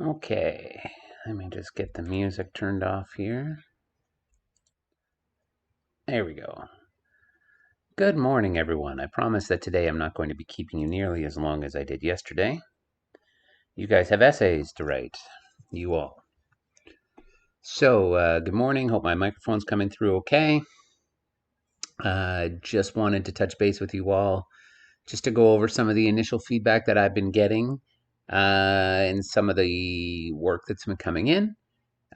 Okay, let me just get the music turned off here. There we go. Good morning, everyone. I promise that today I'm not going to be keeping you nearly as long as I did yesterday. You guys have essays to write. You all. So, good morning. Hope my microphone's coming through okay. Just wanted to touch base with you all just to go over some of the initial feedback that I've been getting and some of the work that's been coming in.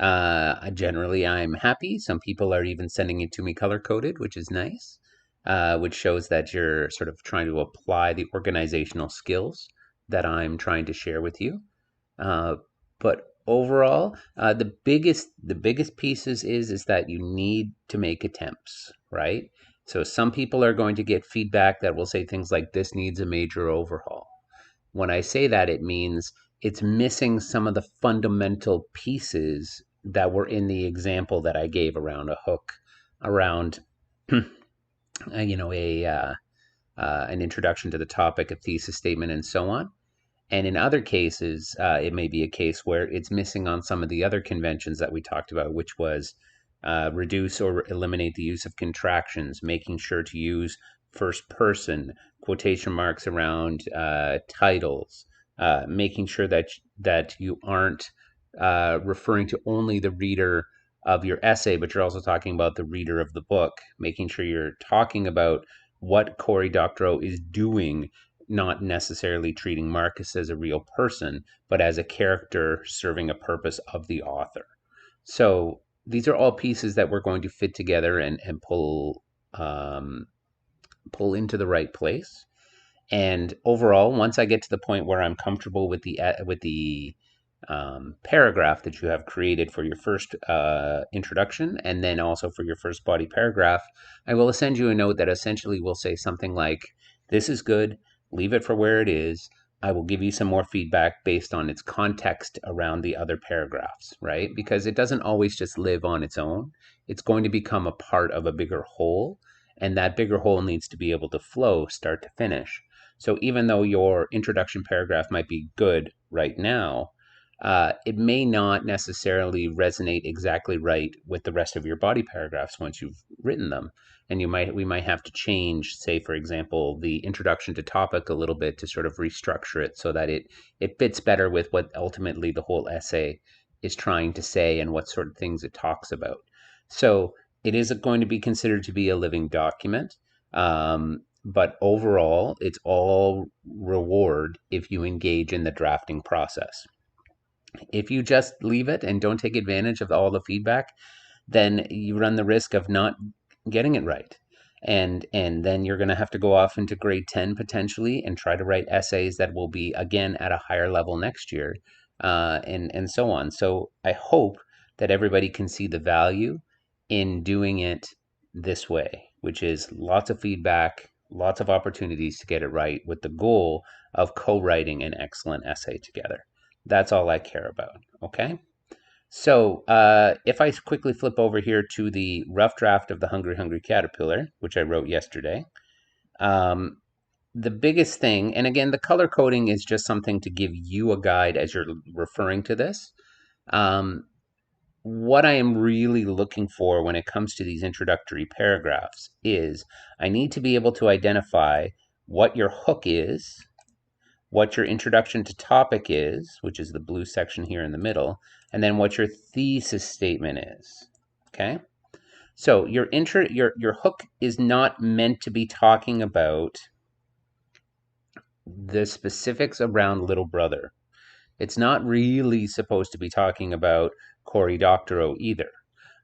Generally, I'm happy. Some people are even sending it to me color coded, which is nice, which shows that you're sort of trying to apply the organizational skills that I'm trying to share with you. But overall, the biggest pieces is that you need to make attempts, right? So some people are going to get feedback that will say things like this needs a major overhaul. When I say that, it means it's missing some of the fundamental pieces that were in the example that I gave around a hook, around an introduction to the topic, a thesis statement, and so on. And in other cases, it may be a case where it's missing on some of the other conventions that we talked about, which was reduce or eliminate the use of contractions, making sure to use first person, quotation marks around titles, making sure that you aren't referring to only the reader of your essay, but you're also talking about the reader of the book, making sure you're talking about what Cory Doctorow is doing, not necessarily treating Marcus as a real person, but as a character serving a purpose of the author. So these are all pieces that we're going to fit together and pull into the right place. And overall, once I get to the point where I'm comfortable with the paragraph that you have created for your first introduction, and then also for your first body paragraph, I will send you a note that essentially will say something like, "This is good. Leave it for where it is. I will give you some more feedback based on its context around the other paragraphs," right? Because it doesn't always just live on its own. It's going to become a part of a bigger whole, and that bigger whole needs to be able to flow start to finish. So even though your introduction paragraph might be good right now, it may not necessarily resonate exactly right with the rest of your body paragraphs once you've written them. And we might have to change, say, for example, the introduction to topic a little bit to sort of restructure it so that it fits better with what ultimately the whole essay is trying to say and what sort of things it talks about. So it is going to be considered to be a living document. But overall, it's all reward if you engage in the drafting process. If you just leave it and don't take advantage of all the feedback, then you run the risk of not getting it right. And then you're going to have to go off into grade 10 potentially and try to write essays that will be again at a higher level next year, and so on. So I hope that everybody can see the value in doing it this way, which is lots of feedback, lots of opportunities to get it right, with the goal of co-writing an excellent essay together. That's all I care about. Okay. So if I quickly flip over here to the rough draft of the Hungry Hungry Caterpillar, which I wrote yesterday, um, the biggest thing, and again, the color coding is just something to give you a guide as you're referring to this. What I am really looking for when it comes to these introductory paragraphs is I need to be able to identify what your hook is, what your introduction to topic is, which is the blue section here in the middle, and then what your thesis statement is. Okay? So your hook is not meant to be talking about the specifics around Little Brother. It's not really supposed to be talking about Cory Doctorow either,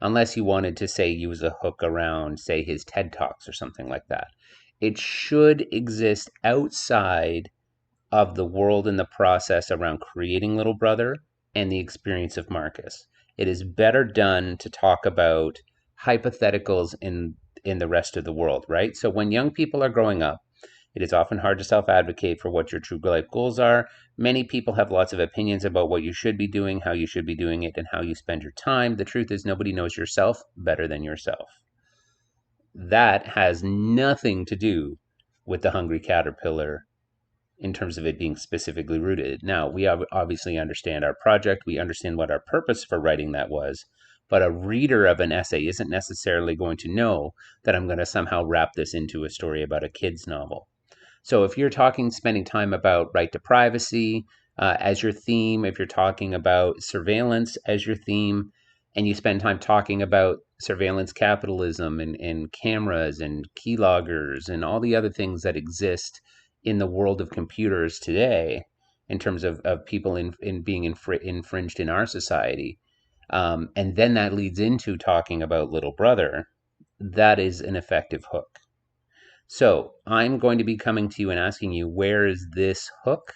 unless you wanted to say use a hook around, say, his TED Talks or something like that. It should exist outside of the world and the process around creating Little Brother and the experience of Marcus. It is better done to talk about hypotheticals in the rest of the world, right? So when young people are growing up, it is often hard to self-advocate for what your true life goals are. Many people have lots of opinions about what you should be doing, how you should be doing it, and how you spend your time. The truth is nobody knows yourself better than yourself. That has nothing to do with the Hungry Caterpillar in terms of it being specifically rooted. Now, we obviously understand our project, we understand what our purpose for writing that was, but a reader of an essay isn't necessarily going to know that I'm going to somehow wrap this into a story about a kid's novel. So if you're spending time about right to privacy as your theme, if you're talking about surveillance as your theme, and you spend time talking about surveillance capitalism and cameras and keyloggers and all the other things that exist in the world of computers today, in terms of people in being infringed in our society, and then that leads into talking about Little Brother, that is an effective hook. So I'm going to be coming to you and asking you, where is this hook?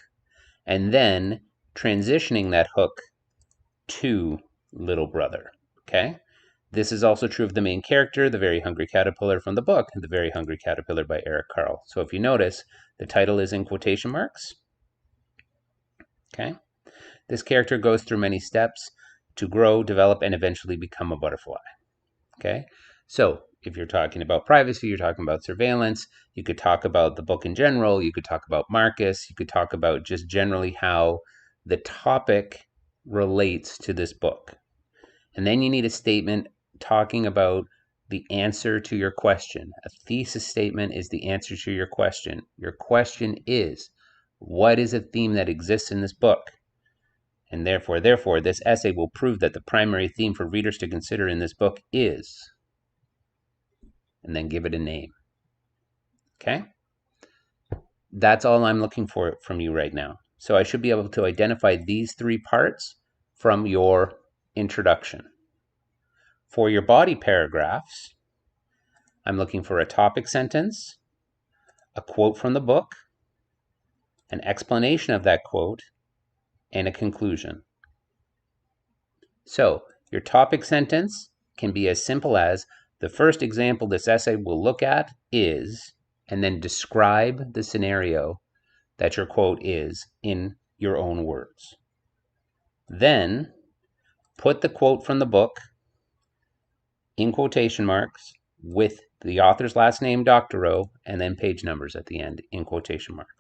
And then transitioning that hook to Little Brother, okay? This is also true of the main character, the Very Hungry Caterpillar from the book, The Very Hungry Caterpillar by Eric Carle. So if you notice, the title is in quotation marks, okay? This character goes through many steps to grow, develop, and eventually become a butterfly, okay? So if you're talking about privacy, you're talking about surveillance, you could talk about the book in general, you could talk about Marcus, you could talk about just generally how the topic relates to this book. And then you need a statement talking about the answer to your question. A thesis statement is the answer to your question. Your question is, what is a theme that exists in this book? And therefore, this essay will prove that the primary theme for readers to consider in this book is, and then give it a name. Okay? That's all I'm looking for from you right now. So I should be able to identify these three parts from your introduction. For your body paragraphs, I'm looking for a topic sentence, a quote from the book, an explanation of that quote, and a conclusion. So your topic sentence can be as simple as, the first example this essay will look at is, and then describe the scenario that your quote is in your own words. Then put the quote from the book in quotation marks with the author's last name, Doctorow, and then page numbers at the end in quotation marks.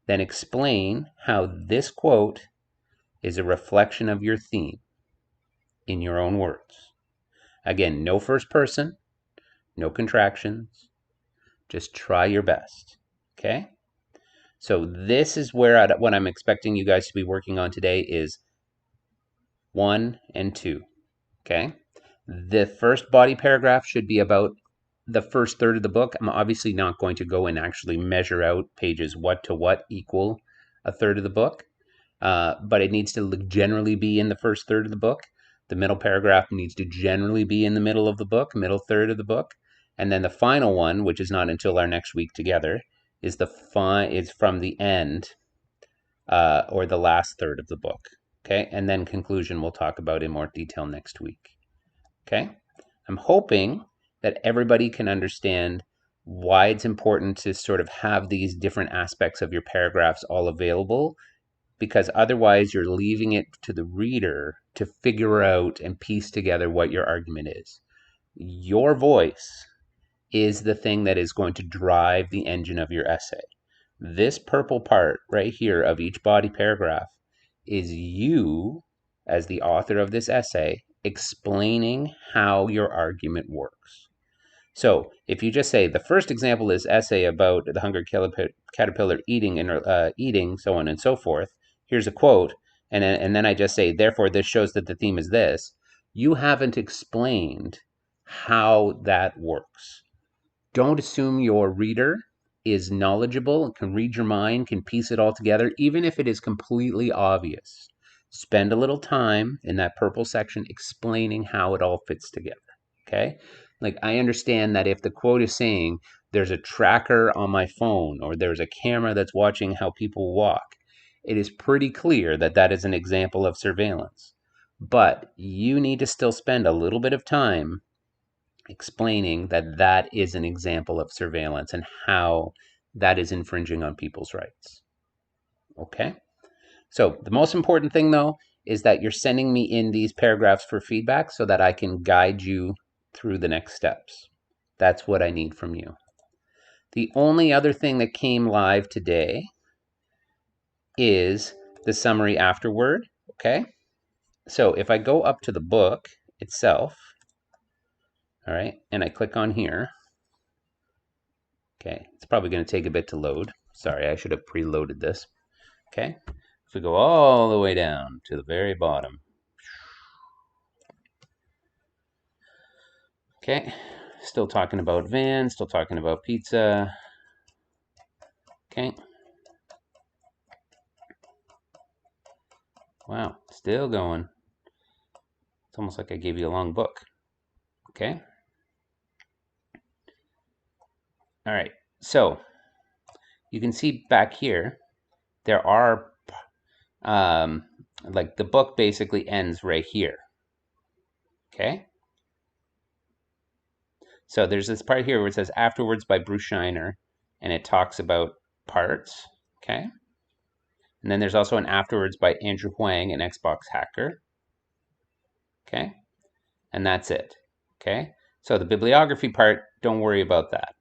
Then explain how this quote is a reflection of your theme in your own words. Again, no first person, no contractions, just try your best, okay? So this is where what I'm expecting you guys to be working on today is 1 and 2, okay? The first body paragraph should be about the first third of the book. I'm obviously not going to go and actually measure out pages what to what equal a third of the book, but it needs to generally be in the first third of the book. The middle paragraph needs to generally be in the middle of the book, middle third of the book. And then the final one, which is not until our next week together, is from the end or the last third of the book. Okay, and then conclusion we'll talk about in more detail next week. Okay, I'm hoping that everybody can understand why it's important to sort of have these different aspects of your paragraphs all available, because otherwise you're leaving it to the reader to figure out and piece together what your argument is. Your voice is the thing that is going to drive the engine of your essay. This purple part right here of each body paragraph is you, as the author of this essay, explaining how your argument works. So if you just say, the first example is essay about the hungry caterpillar eating, so on and so forth, here's a quote, and then I just say, therefore this shows that the theme is this, you haven't explained how that works. Don't assume your reader is knowledgeable, can read your mind, can piece it all together, even if it is completely obvious. Spend a little time in that purple section explaining how it all fits together, okay? Like, I understand that if the quote is saying, there's a tracker on my phone, or there's a camera that's watching how people walk, it is pretty clear that that is an example of surveillance. But you need to still spend a little bit of time explaining that that is an example of surveillance and how that is infringing on people's rights. Okay? So the most important thing, though, is that you're sending me in these paragraphs for feedback so that I can guide you through the next steps. That's what I need from you. The only other thing that came live today is the summary afterword, okay? So if I go up to the book itself, all right, and I click on here, okay, it's probably going to take a bit to load. Sorry, I should have preloaded this, okay? If we go all the way down to the very bottom, okay, still talking about van, still talking about pizza, okay. Wow, still going. It's almost like I gave you a long book, okay? All right, so you can see back here, there are, like the book basically ends right here, okay? So there's this part here where it says Afterwards by Bruce Shiner, and it talks about parts, okay? And then there's also an Afterwards by Andrew Huang, an Xbox hacker, okay? And that's it, okay? So the bibliography part, don't worry about that,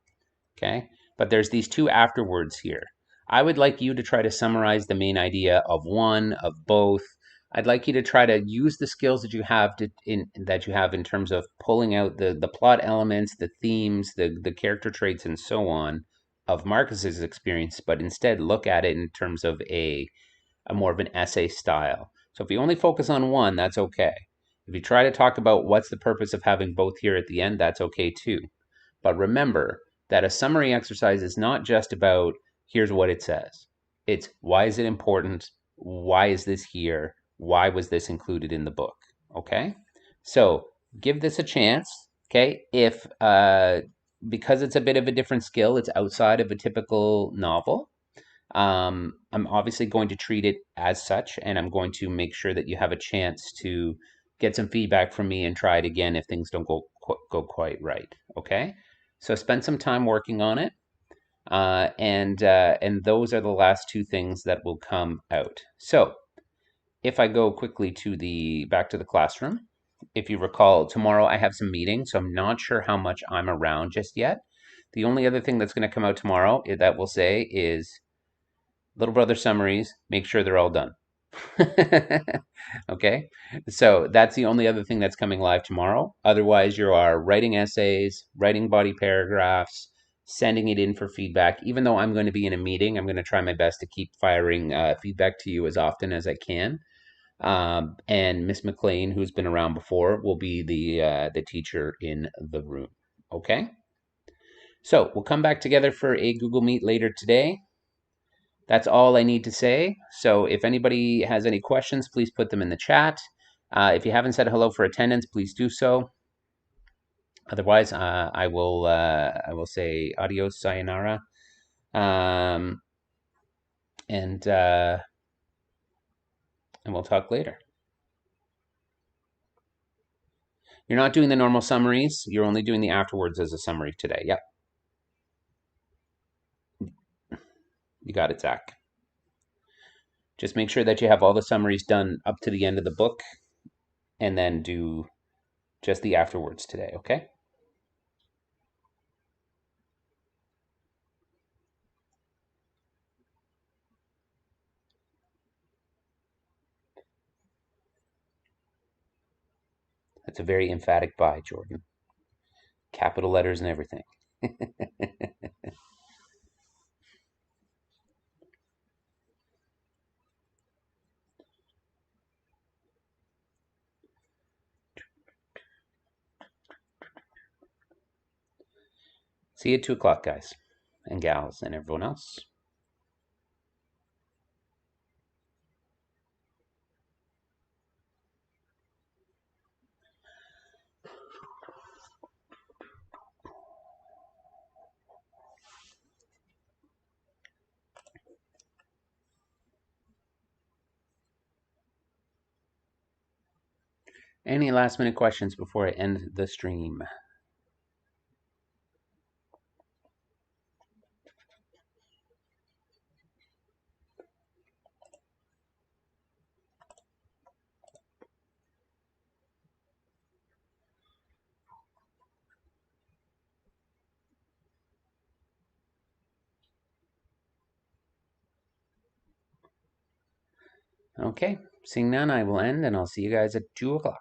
okay? But there's these two afterwords here. I would like you to try to summarize the main idea of one, of both. I'd like you to try to use the skills that you have in terms of pulling out the plot elements, the themes, the character traits, and so on of Marcus's experience, but instead look at it in terms of a more of an essay style. So if you only focus on one, that's okay. If you try to talk about what's the purpose of having both here at the end, that's okay too. But remember that a summary exercise is not just about here's what it says. It's why is it important? Why is this here? Why was this included in the book? Okay? So give this a chance. Okay? If because it's a bit of a different skill, it's outside of a typical novel. I'm obviously going to treat it as such, and I'm going to make sure that you have a chance to get some feedback from me and try it again if things don't go quite right. Okay, so spend some time working on it, and those are the last two things that will come out. So if I go quickly to the back to the classroom, if you recall, tomorrow I have some meetings, so I'm not sure how much I'm around just yet. The only other thing that's going to come out tomorrow that will say is Little Brother summaries, make sure they're all done. Okay, so that's the only other thing that's coming live tomorrow. Otherwise, you are writing essays, writing body paragraphs, sending it in for feedback. Even though I'm going to be in a meeting, I'm going to try my best to keep firing feedback to you as often as I can. And Miss McLean, who's been around before, will be the teacher in the room. Okay, so we'll come back together for a Google Meet later today. That's all I need to say. So if anybody has any questions, please put them in the chat. If you haven't said hello for attendance, please do so. Otherwise, I will say adios, sayonara, um, and we'll talk later. You're not doing the normal summaries. You're only doing the afterwards as a summary today. Yep, you got it, Zach. Just make sure that you have all the summaries done up to the end of the book, and then do just the afterwards today. Okay. That's a very emphatic bye, Jordan. Capital letters and everything. See you at 2 o'clock, guys and gals and everyone else. Any last minute questions before I end the stream? Okay, seeing none, I will end, and I'll see you guys at 2 o'clock.